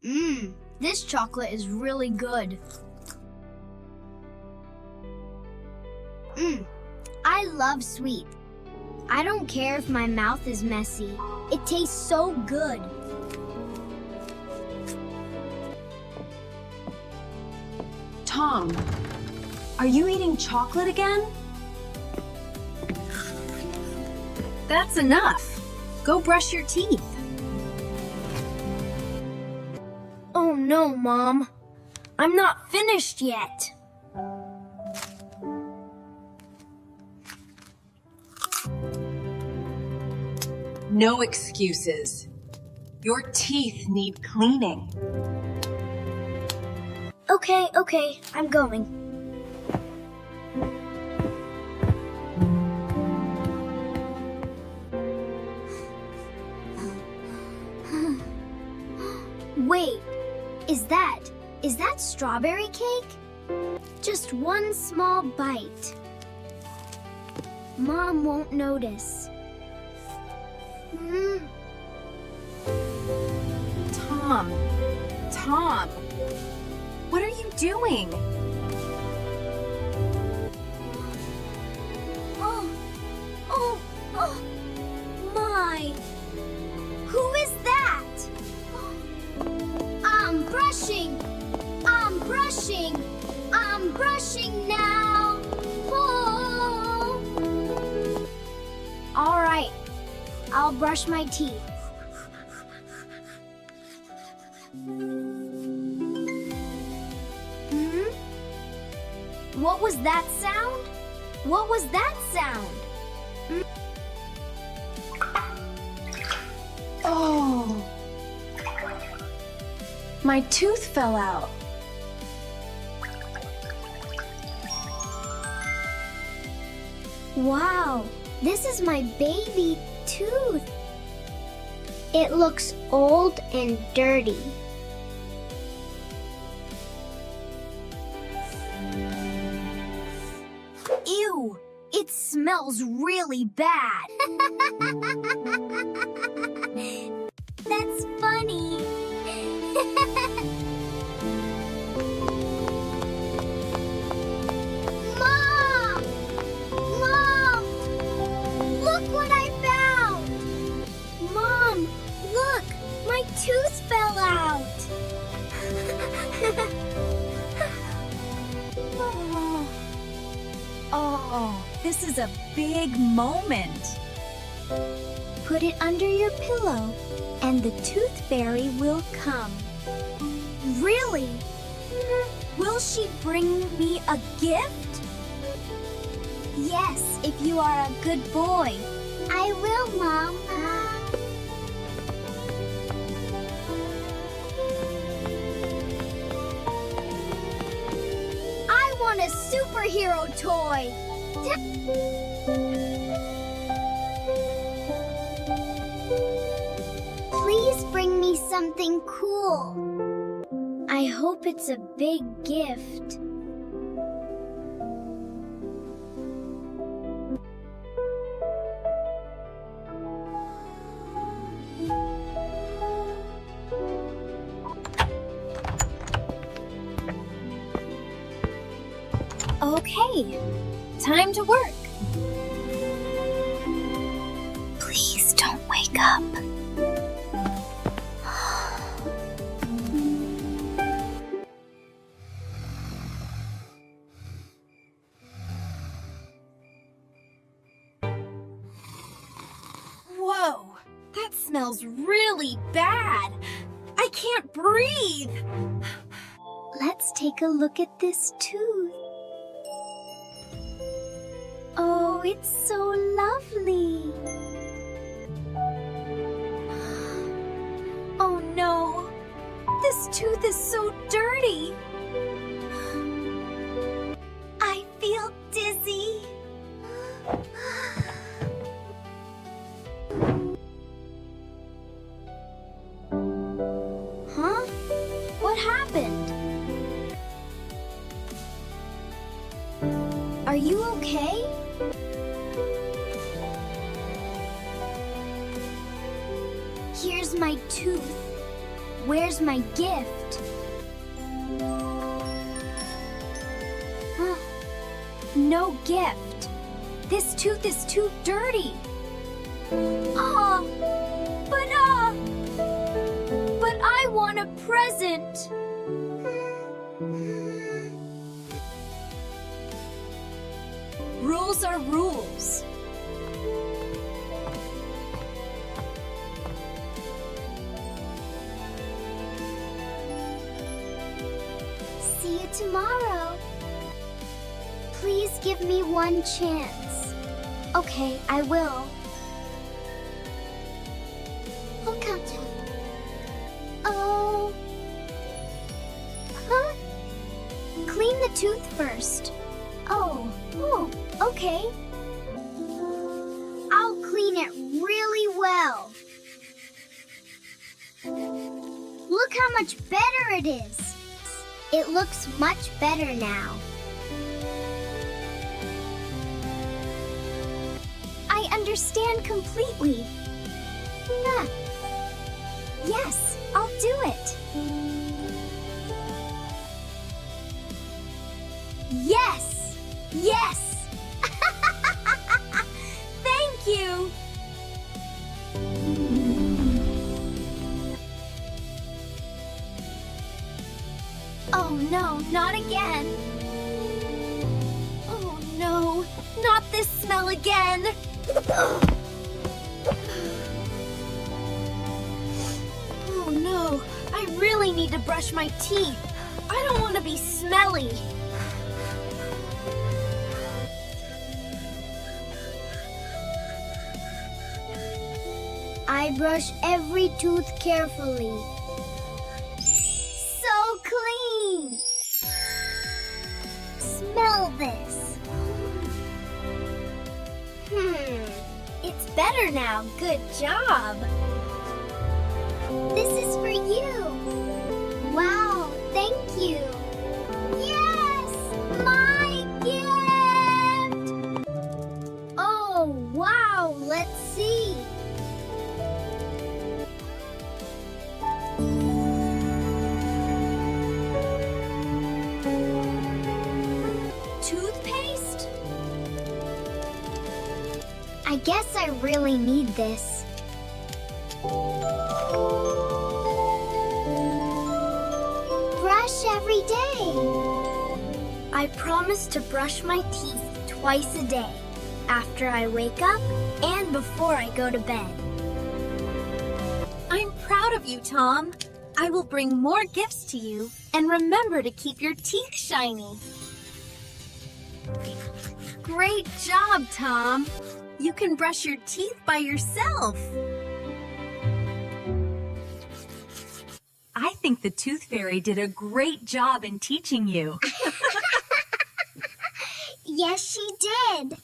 Mmm, this chocolate is really good. Mmm, I love sweet. I don't care if my mouth is messy. It tastes so good. Tom, are you eating chocolate again? That's enough. Go brush your teeth. Oh no, Mom. I'm not finished yet. No excuses. Your teeth need cleaning. Okay, I'm going. Wait, is that strawberry cake? Just one small bite. Mom won't notice. Tom, what are you doing? Oh, my. Who is that? I'm brushing now. Oh. All right, I'll brush my teeth. What was that sound? What was that sound? Oh, my tooth fell out. Wow, this is my baby tooth. It looks old and dirty. Ew, it smells really bad. That's funny. Mom, look what I found. Mom, look, my tooth fell out. Oh, this is a big moment. Put it under your pillow, and the tooth fairy will come. Really? Will she bring me a gift? Yes, if you are a good boy. I will, Mom. I want a superhero toy. Please bring me something cool. I hope it's a big gift. Okay, time to work. Please don't wake up. Whoa, that smells really bad. I can't breathe. Let's take a look at this tooth. Oh, it's so lovely. Oh no, this tooth is so dirty. I feel dizzy. Huh? What happened? Are you okay? Here's my tooth. Where's my gift? No gift. This tooth is too dirty. But I want a present. Rules are rules. See you tomorrow. Please give me one chance. Okay, I will. Okay. Oh. Huh? Clean the tooth first. Oh, okay. I'll clean it really well. Look how much better it is. It looks much better now. I understand completely. Yeah. Yes, I'll do it. Yes! Yes! Thank you! Oh no, not again! Oh no, not this smell again! Oh no, I really need to brush my teeth. I don't want to be smelly. I brush every tooth carefully. So clean! Smell this. It's better now. Good job. This is for you. Wow, thank you. Yes! My gift! Oh, wow, let's see. Toothpaste? I guess I really need this. Brush every day. I promise to brush my teeth twice a day, after I wake up and before I go to bed. I'm proud of you, Tom. I will bring more gifts to you, and remember to keep your teeth shiny. Great job, Tom. You can brush your teeth by yourself. I think the Tooth Fairy did a great job in teaching you. Yes, she did.